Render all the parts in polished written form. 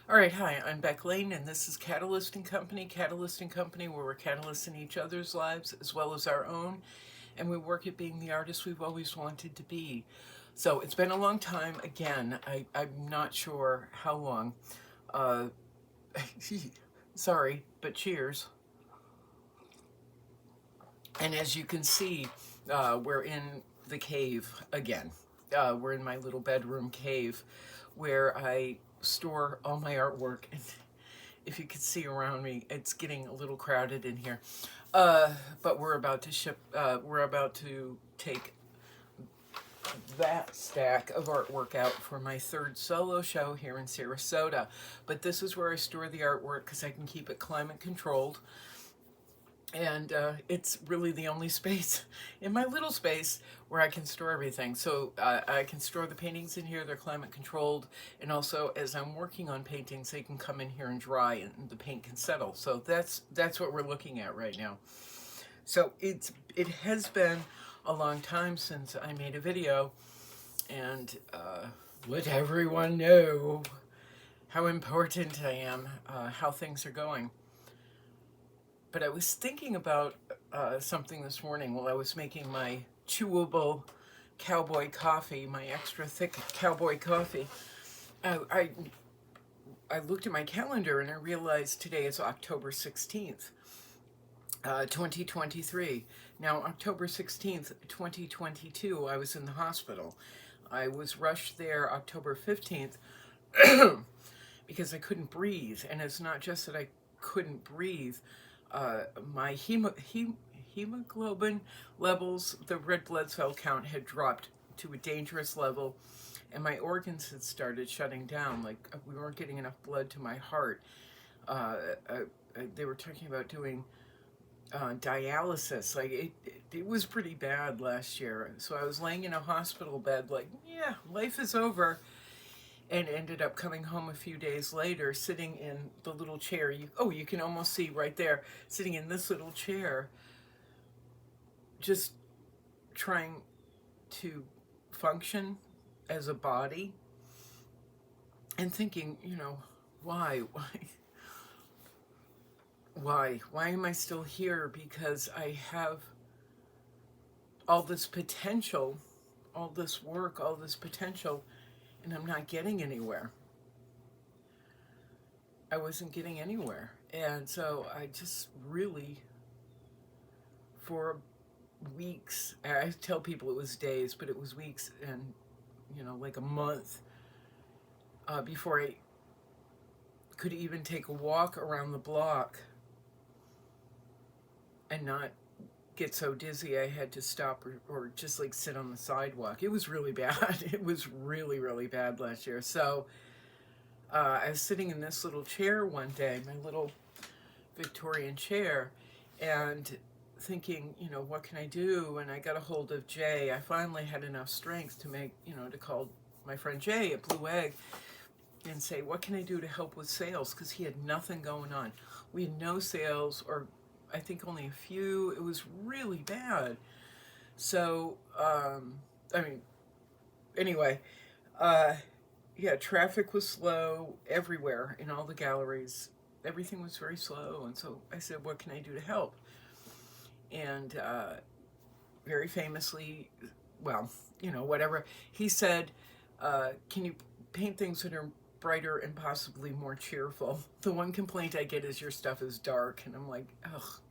All right, hi, I'm Beck Lane, and this is Catalyst and Company. Catalyst and Company, where we're catalysts in each other's lives as well as our own, and we work at being the artists we've always wanted to be. So it's been a long time. Again, I'm not sure how long. Uh, Sorry, but cheers. And as you can see, we're in the cave again. We're in my little bedroom cave where I store all my artwork. And if you could see around me, it's getting a little crowded in here. But we're about to we're about to take that stack of artwork out for my third solo show here in Sarasota. But this is where I store the artwork because I can keep it climate controlled. And it's really the only space in my little space where I can store everything. So I can store the paintings in here, they're climate controlled, and also as I'm working on paintings, they can come in here and dry and the paint can settle. So that's what we're looking at right now. So it has been a long time since I made a video, and let everyone know how important I am, how things are going. But I was thinking about something this morning while I was making my chewable cowboy coffee, my extra thick cowboy coffee. I, I looked at my calendar and I realized today is October 16th, 2023. Now, October 16th, 2022, I was in the hospital. I was rushed there October 15th because I couldn't breathe. And it's not just that I couldn't breathe. My hemoglobin levels, the red blood cell count had dropped to a dangerous level, and my organs had started shutting down. Like we weren't getting enough blood to my heart. They were talking about doing dialysis. Like it was pretty bad last year. So I was laying in a hospital bed, like, yeah, life is over. And ended up coming home a few days later, sitting in the little chair. You can almost see right there, sitting in this little chair, just trying to function as a body and thinking, why am I still here? Because I have all this potential, all this work, all this potential, and I'm not getting anywhere. I wasn't getting anywhere. And so I just really, for weeks, I tell people it was days, but it was weeks and, like a month before I could even take a walk around the block and not get so dizzy I had to stop or just like sit on the sidewalk. It was really bad. It was really, really bad last year. So I was sitting in this little chair one day, my little Victorian chair, and thinking, what can I do? And I got a hold of Jay. I finally had enough strength to to call my friend Jay at Blue Egg and say, what can I do to help with sales? Because he had nothing going on. We had no sales, or I think only a few. It was really bad. So, anyway, yeah, traffic was slow everywhere in all the galleries. Everything was very slow. And so I said, what can I do to help? And very famously, well, whatever, he said, can you paint things that are brighter and possibly more cheerful? The one complaint I get is your stuff is dark. And I'm like, ugh,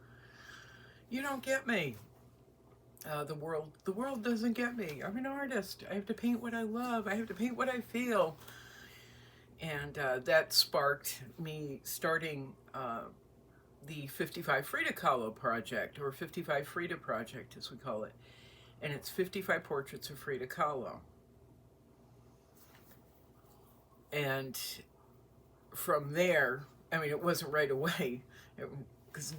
you don't get me. The world doesn't get me. I'm an artist. I have to paint what I love. I have to paint what I feel. And that sparked me starting the 55 Frida Kahlo project, or 55 Frida project as we call it. And it's 55 portraits of Frida Kahlo. And from there, it wasn't right away, because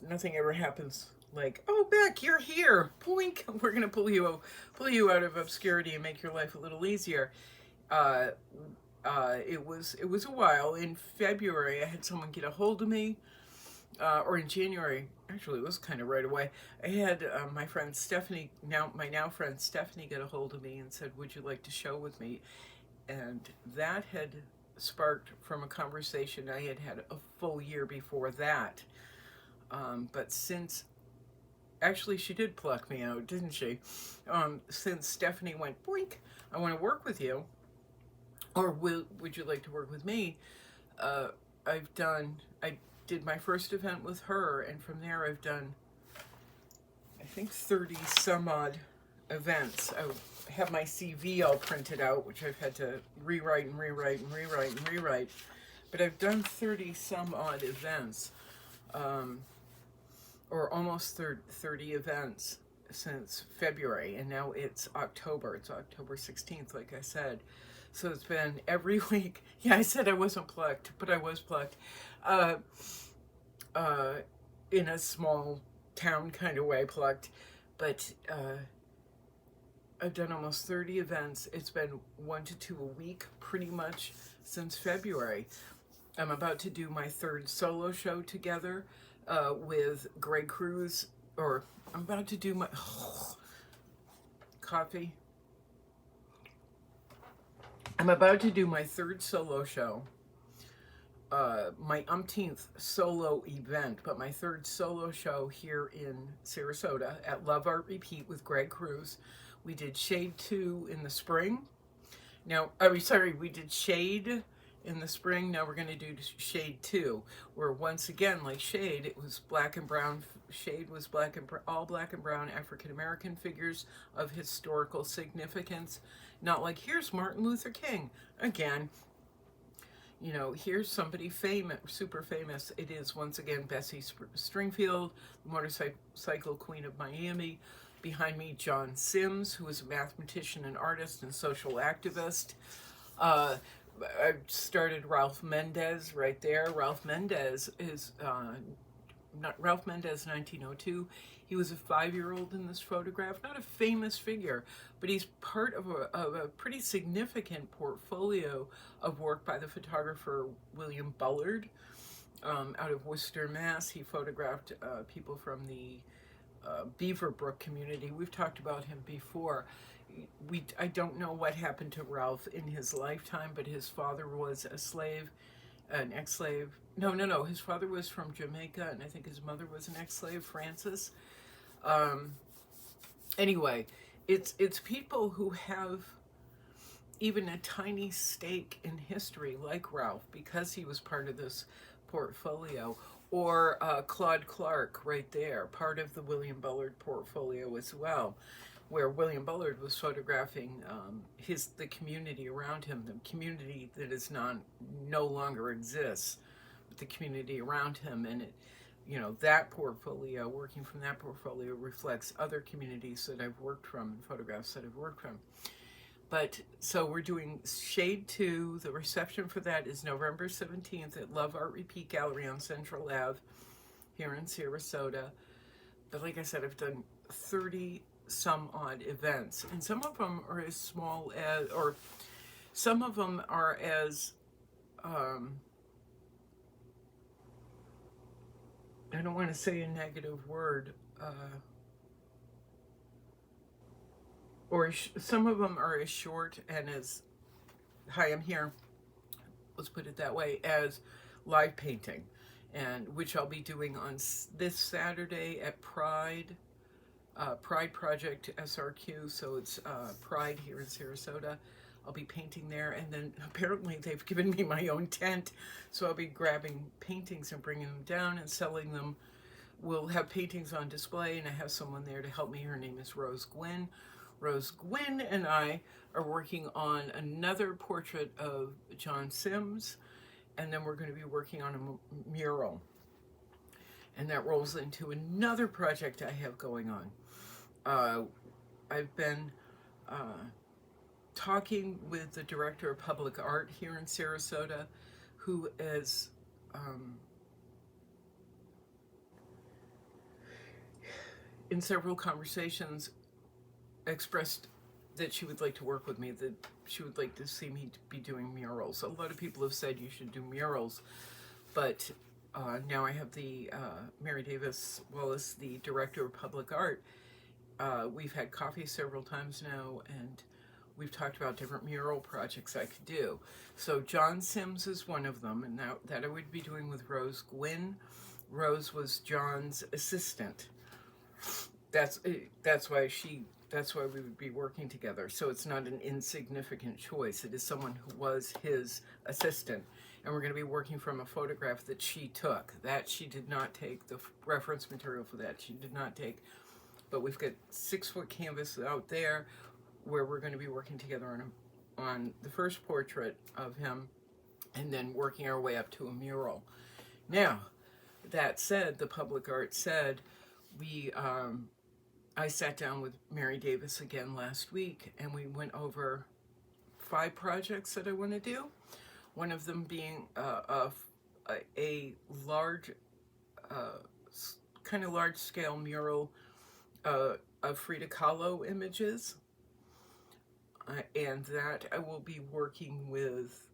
nothing ever happens like, oh, Beck, you're here, boink, we're gonna pull you out of obscurity and make your life a little easier. It was a while. In February, I had someone get a hold of me, or in January. Actually, it was kind of right away. I had my friend Stephanie, my friend Stephanie, get a hold of me and said, "Would you like to show with me?" And that had sparked from a conversation I had had a full year before that. But since, actually, she did pluck me out, didn't she? Since Stephanie went, boink, I want to work with you, or would you like to work with me? Uh, I did my first event with her, and from there I've done, I think, 30 some odd events. I have my CV all printed out, which I've had to rewrite and rewrite and rewrite and rewrite. But I've done 30 some odd events, or almost 30 events since February, and now it's October. It's October 16th, like I said. So it's been every week. Yeah, I said I wasn't plucked, but I was plucked. Uh, in a small town kind of way, plucked. But I've done almost 30 events. It's been 1 to 2 a week, pretty much since February. I'm about to do my 3rd solo show together with Greg Cruz, or I'm about to do my coffee. I'm about to do my 3rd solo show, my umpteenth solo event, but my 3rd solo show here in Sarasota at Love Art Repeat with Greg Cruz. We did Shade 2 in the spring. Now, we did Shade in the spring. Now we're going to do Shade 2, where once again, like Shade, it was black and brown. Shade was all black and brown African-American figures of historical significance. Not like, here's Martin Luther King. Again, you know, here's somebody famous, super famous. It is, once again, Bessie Stringfield, motorcycle queen of Miami. Behind me, John Sims, who is a mathematician and artist and social activist. I started Ralph Mendez right there. Ralph Mendez is Ralph Mendez, 1902. He was a 5-year-old in this photograph. Not a famous figure, but he's part of a pretty significant portfolio of work by the photographer William Bullard out of Worcester, Mass. He photographed people from the Beaverbrook community. We've talked about him before. I don't know what happened to Ralph in his lifetime, but his father was a slave, an ex-slave. No. His father was from Jamaica, and I think his mother was an ex-slave, Frances. Anyway, it's people who have even a tiny stake in history, like Ralph, because he was part of this portfolio. Or Claude Clark, right there, part of the William Bullard portfolio as well, where William Bullard was photographing the community around him, the community that is no longer exists, but the community around him. And it, you know, that portfolio, working from that portfolio, reflects other communities that I've worked from, and photographs that I've worked from. But so we're doing Shade 2. The reception for that is November 17th at Love Art Repeat Gallery on Central Ave here in Sarasota. But like I said, I've done 30 some odd events, and some of them are as small as, or some of them are as, I don't want to say a negative word, or some of them are as short and as, hi, I'm here, let's put it that way, as live painting, and which I'll be doing on this Saturday at Pride Project SRQ, so it's Pride here in Sarasota. I'll be painting there, and then apparently they've given me my own tent, so I'll be grabbing paintings and bringing them down and selling them. We'll have paintings on display, and I have someone there to help me. Her name is Rose Gwynn. Rose Gwynn and I are working on another portrait of John Sims, and then we're going to be working on a mural. And that rolls into another project I have going on. I've been talking with the director of public art here in Sarasota, who is in several conversations expressed that she would like to work with me, that she would like to see me be doing murals. A lot of people have said you should do murals, but now I have the Mary Davis Wallace, the director of public art. We've had coffee several times now, and we've talked about different mural projects I could do. So John Sims is one of them, and that I would be doing with Rose Gwynn. Rose was John's assistant. That's why we would be working together. So it's not an insignificant choice. It is someone who was his assistant. And we're going to be working from a photograph that she took. That she did not take. The reference material for that she did not take. But we've got 6-foot canvas out there where we're going to be working together on the first portrait of him, and then working our way up to a mural. Now, that said, the public art said, I sat down with Mary Davis again last week, and we went over 5 projects that I want to do. One of them being a large, kind of large-scale mural of Frida Kahlo images, and that I will be working with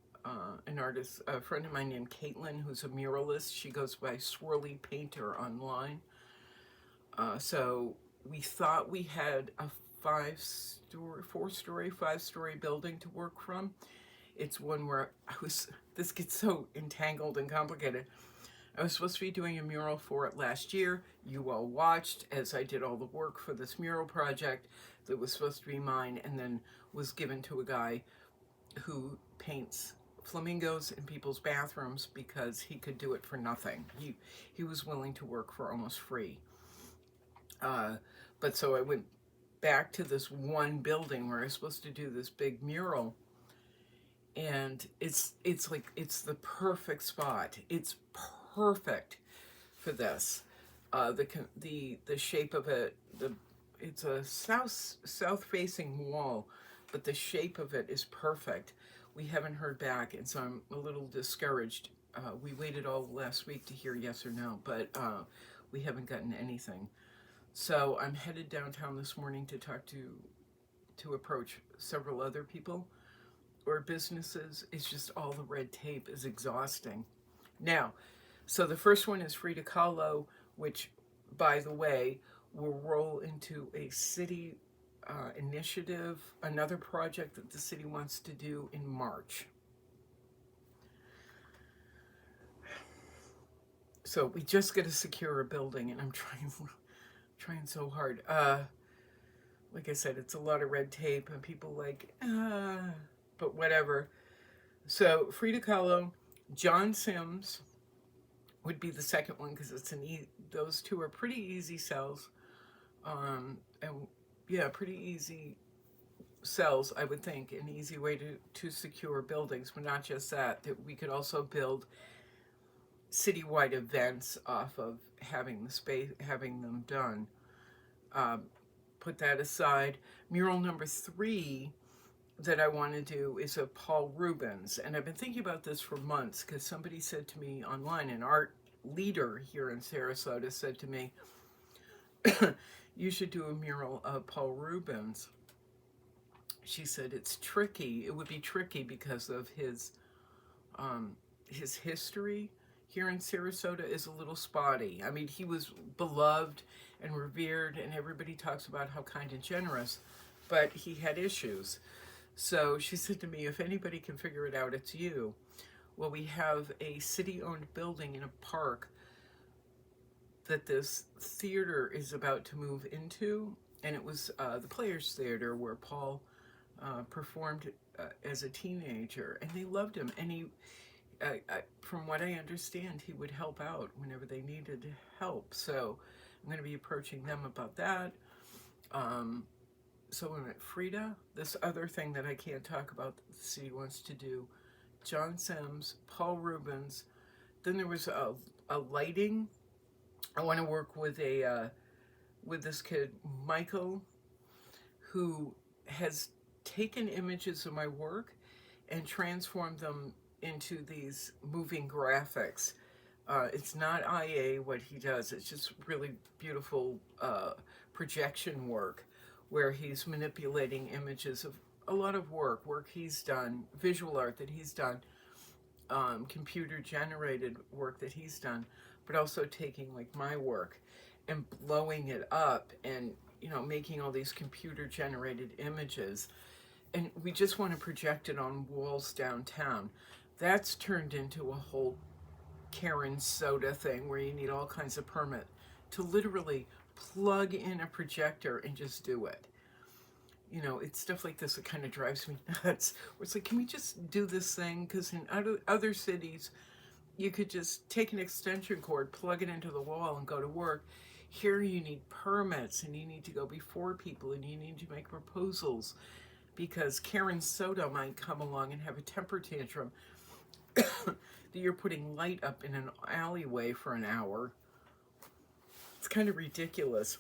an artist, a friend of mine named Caitlin, who's a muralist. She goes by Swirly Painter online. So we thought we had a 5-story building to work from. It's one where this gets so entangled and complicated. I was supposed to be doing a mural for it last year. You all watched as I did all the work for this mural project that was supposed to be mine, and then was given to a guy who paints flamingos in people's bathrooms because he could do it for nothing. He was willing to work for almost free. But so I went back to this one building where I was supposed to do this big mural, and it's the perfect spot. It's perfect for this. The shape of it, it's a south facing wall, but the shape of it is perfect. We haven't heard back, and so I'm a little discouraged. We waited all last week to hear yes or no, but we haven't gotten anything. So I'm headed downtown this morning to talk to approach several other people or businesses. It's just all the red tape is exhausting. Now, so the first one is Frida Kahlo, which, by the way, will roll into a city initiative, another project that the city wants to do in March. So we just got to secure a building, and I'm trying so hard. Like I said, it's a lot of red tape, and people but whatever. So Frida Kahlo, John Sims would be the second one, because it's those two are pretty easy sells, and yeah, pretty easy sells, I would think, an easy way to secure buildings. But not just that we could also build citywide events off of having the space, having them done. Put that aside. Mural number 3 that I want to do is of Paul Rubens, and I've been thinking about this for months, because somebody said to me online, an art leader here in Sarasota said to me, you should do a mural of Paul Rubens. She said it's tricky. It would be tricky because of his history here in Sarasota is a little spotty. I mean, he was beloved and revered, and everybody talks about how kind and generous, but he had issues. So she said to me, if anybody can figure it out, it's you. Well, we have a city-owned building in a park that this theater is about to move into, and it was the Players Theater where Paul performed as a teenager, and they loved him. And from what I understand, he would help out whenever they needed help. So I'm going to be approaching them about that. So we went Frida, this other thing that I can't talk about that the city wants to do, John Sims, Paul Rubens. Then there was a lighting. I want to work with this kid, Michael, who has taken images of my work and transformed them into these moving graphics. It's not IA what he does. It's just really beautiful projection work where he's manipulating images of a lot of work he's done, visual art that he's done, computer generated work that he's done, but also taking like my work and blowing it up and, you know, making all these computer generated images. and we just want to project it on walls downtown. That's turned into a whole Karen soda thing where you need all kinds of permit to literally plug in a projector and just do it. You know, it's stuff like this that kind of drives me nuts. Where it's like, can we just do this thing? Because in other cities, you could just take an extension cord, plug it into the wall, and go to work. Here you need permits, and you need to go before people, and you need to make proposals, because Karen Soda might come along and have a temper tantrum that you're putting light up in an alleyway for an hour. It's kind of ridiculous.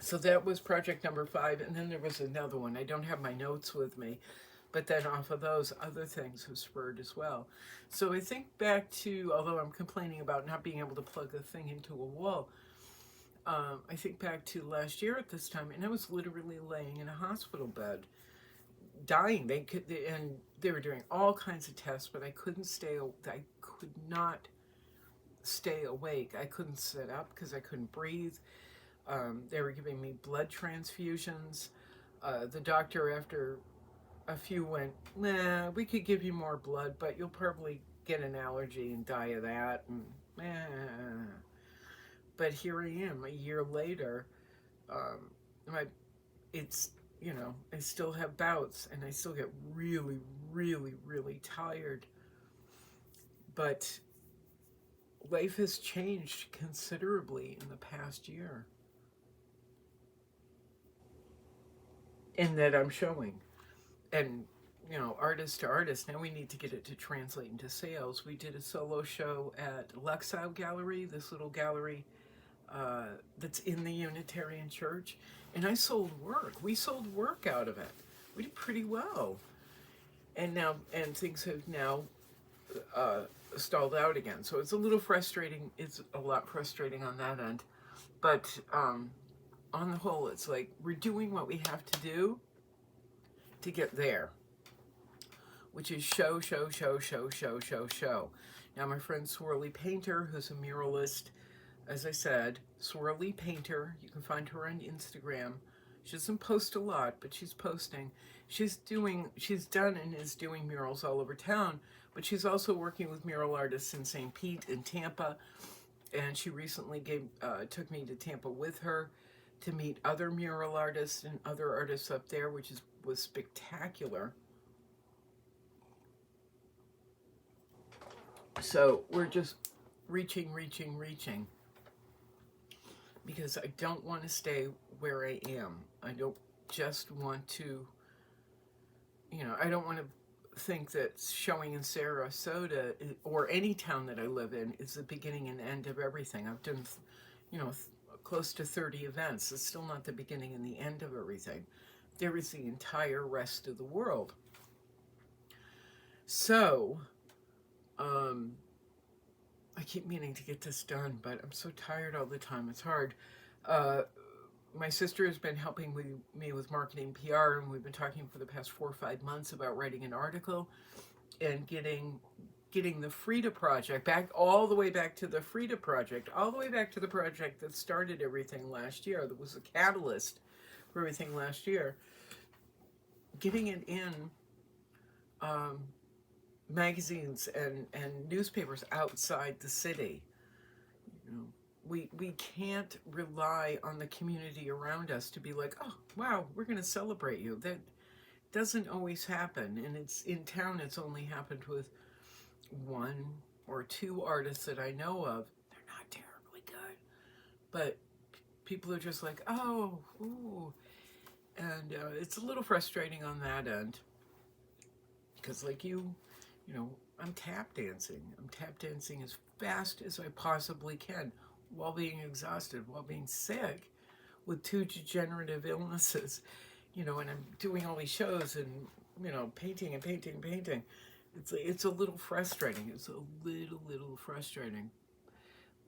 So that was project number 5, and then there was another one. I don't have my notes with me, but then off of those, other things have spurred as well. So I think back to, although I'm complaining about not being able to plug the thing into a wall, I think back to last year at this time, and I was literally laying in a hospital bed, dying. And they were doing all kinds of tests, but I could not stay awake. I couldn't sit up because I couldn't breathe. They were giving me blood transfusions. The doctor, after a few, went, nah, we could give you more blood, but you'll probably get an allergy and die of that. And, But here I am, a year later. It's, you know, I still have bouts, and I still get really, really, really tired. But life has changed considerably in the past year. In that I'm showing. And, you know, artist to artist, now we need to get it to translate into sales. We did a solo show at Lexile Gallery, this little gallery that's in the Unitarian Church, and I sold work. We sold work out of it. We did pretty well. And things have now stalled out again. So it's a little frustrating. It's a lot frustrating on that end. But on the whole, it's like we're doing what we have to do to get there, which is show. Now, my friend Swirly Painter, who's a muralist, as I said, Swirly Painter, you can find her on Instagram. She doesn't post a lot, but she's posting. She's done and is doing murals all over town, but she's also working with mural artists in St. Pete and Tampa, and she recently took me to Tampa with her to meet other mural artists and other artists up there, which was spectacular. So we're just reaching, because I don't want to stay where I am. I don't just want to, I don't want to think that showing in Sarasota or any town that I live in is the beginning and end of everything. I've done, close to 30 events. It's still not the beginning and the end of everything. There is the entire rest of the world. So, I keep meaning to get this done, but I'm so tired all the time. It's hard. My sister has been helping me with marketing PR, and we've been talking for the past 4 or 5 months about writing an article and getting the Frida Project all the way back to the Frida Project, all the way back to the project that started everything last year, that was a catalyst for everything last year. Getting it in magazines and newspapers outside the city. We can't rely on the community around us to be like, oh, wow, we're going to celebrate you. That doesn't always happen. And it's in town, it's only happened with 1 or 2 artists that I know of. They're not terribly good, but people are just like, oh, ooh. And it's a little frustrating on that end, because like I'm tap dancing. I'm tap dancing as fast as I possibly can while being exhausted, while being sick with 2 degenerative illnesses, and I'm doing all these shows and, painting. It's a little frustrating. It's a little frustrating,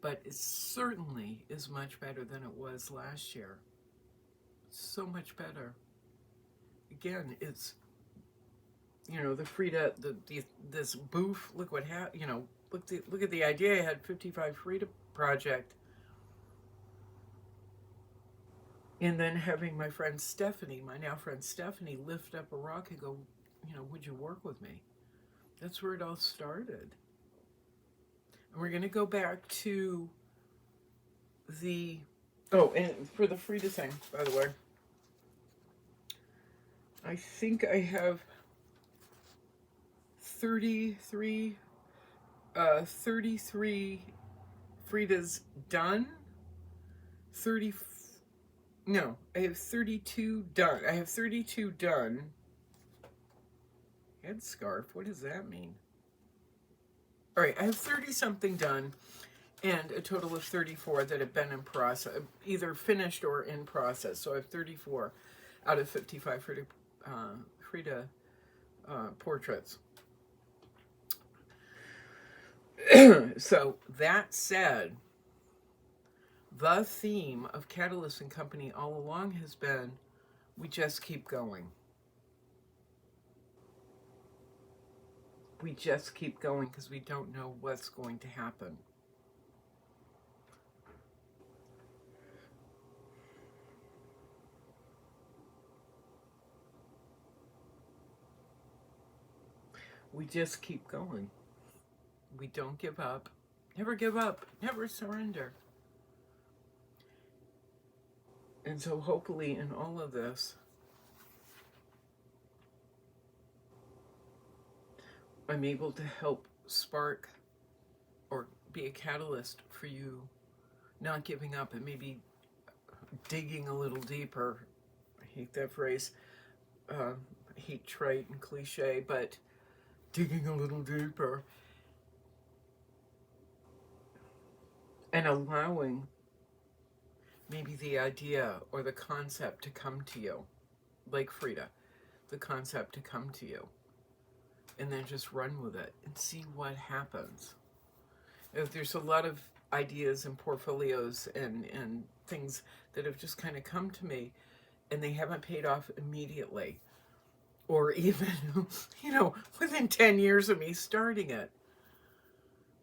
but it certainly is much better than it was last year. So much better. Again, it's, the Frida, this booth, look what happened, look at the idea. I had 55 Frida Project. And then having my friend Stephanie, my now friend Stephanie, lift up a rock and go, would you work with me? That's where it all started. And we're going to go back to the, oh, and for the Frida thing, by the way, I think I have 33 Fridas done. 30, no, I have 32 done. I have 32 done. Headscarf, what does that mean? All right, I have 30 something done and a total of 34 that have been in process, either finished or in process. So I have 34 out of 55 Frida portraits. So that said, the theme of Catalyst and Company all along has been, we just keep going. We just keep going because we don't know what's going to happen. We just keep going. We don't give up. Never give up. Never surrender. And so hopefully in all of this, I'm able to help spark or be a catalyst for you not giving up and maybe digging a little deeper. I hate that phrase. I hate trite and cliche, but digging a little deeper and allowing maybe the idea or the concept to come to you, like Frida, the concept to come to you, and then just run with it and see what happens. If there's a lot of ideas and portfolios and things that have just kind of come to me and they haven't paid off immediately, or even, within 10 years of me starting it.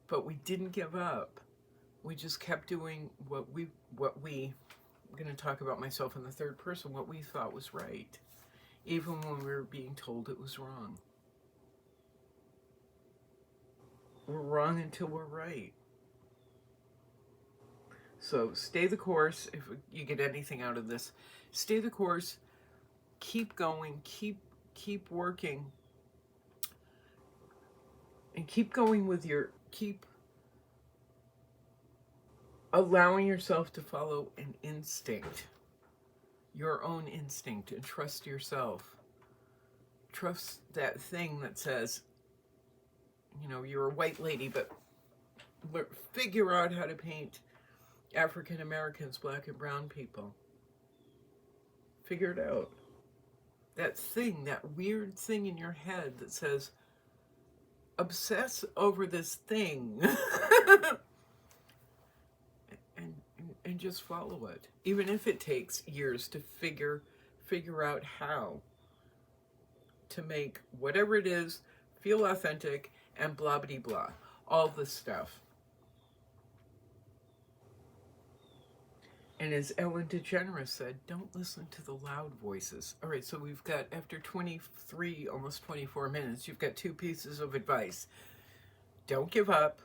But we didn't give up. We just kept doing what we, I'm going to talk about myself in the third person, what we thought was right, even when we were being told it was wrong. We're wrong until we're right. So stay the course. If you get anything out of this, stay the course, keep going, keep working, and keep going with keep allowing yourself to follow an instinct, your own instinct, and trust yourself. Trust that thing that says, you're a white lady, but figure out how to paint African Americans, black and brown people. Figure it out. That thing, that weird thing in your head that says, obsess over this thing and just follow it. Even if it takes years to figure out how to make whatever it is feel authentic and blah blah blah. All this stuff. And as Ellen DeGeneres said, don't listen to the loud voices. All right, so we've got, after 23, almost 24 minutes, you've got two pieces of advice. Don't give up,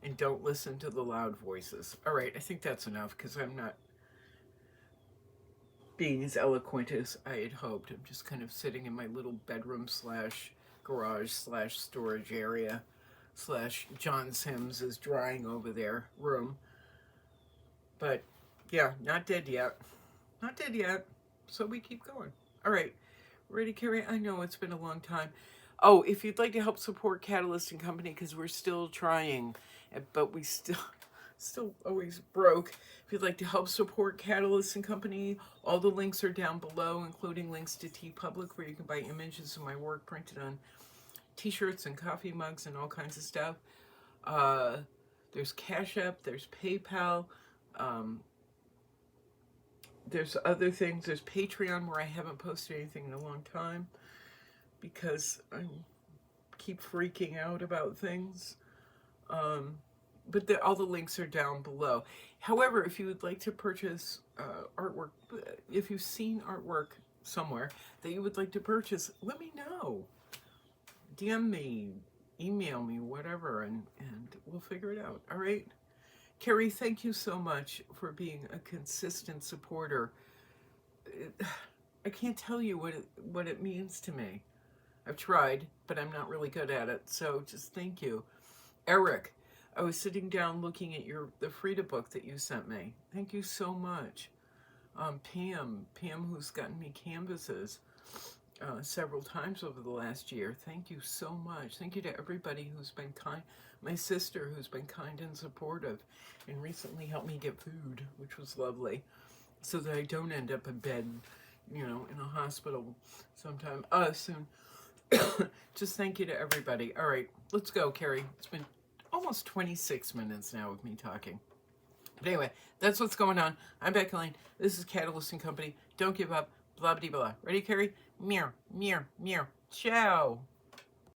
and don't listen to the loud voices. All right, I think that's enough, because I'm not being as eloquent as I had hoped. I'm just kind of sitting in my little bedroom / garage / storage area / John Sims is drying over there room. But yeah, not dead yet. Not dead yet. So we keep going. All right. Ready, Carrie? I know it's been a long time. Oh, if you'd like to help support Catalyst and Company, because we're still trying, but we still always broke. If you'd like to help support Catalyst and Company, all the links are down below, including links to TeePublic, where you can buy images of my work printed on t-shirts and coffee mugs and all kinds of stuff. There's Cash App. There's PayPal. There's other things. There's Patreon, where I haven't posted anything in a long time because I keep freaking out about things. but all the links are down below. However, if you would like to purchase artwork, if you've seen artwork somewhere that you would like to purchase, let me know. DM me, email me, whatever, and we'll figure it out. All right? Carrie, thank you so much for being a consistent supporter. I can't tell you what it means to me. I've tried, but I'm not really good at it. So just thank you. Eric, I was sitting down looking at the Frida book that you sent me. Thank you so much. Pam, who's gotten me canvases several times over the last year. Thank you so much. Thank you to everybody who's been kind. My sister, who's been kind and supportive, and recently helped me get food, which was lovely, so that I don't end up in bed, in a hospital sometime soon. Just thank you to everybody. All right, let's go, Carrie. It's been almost 26 minutes now of me talking. But anyway, that's what's going on. I'm Becky Lane. This is Catalyst and Company. Don't give up. Blah, blah, blah. Ready, Carrie? Meow, meow, meow. Ciao.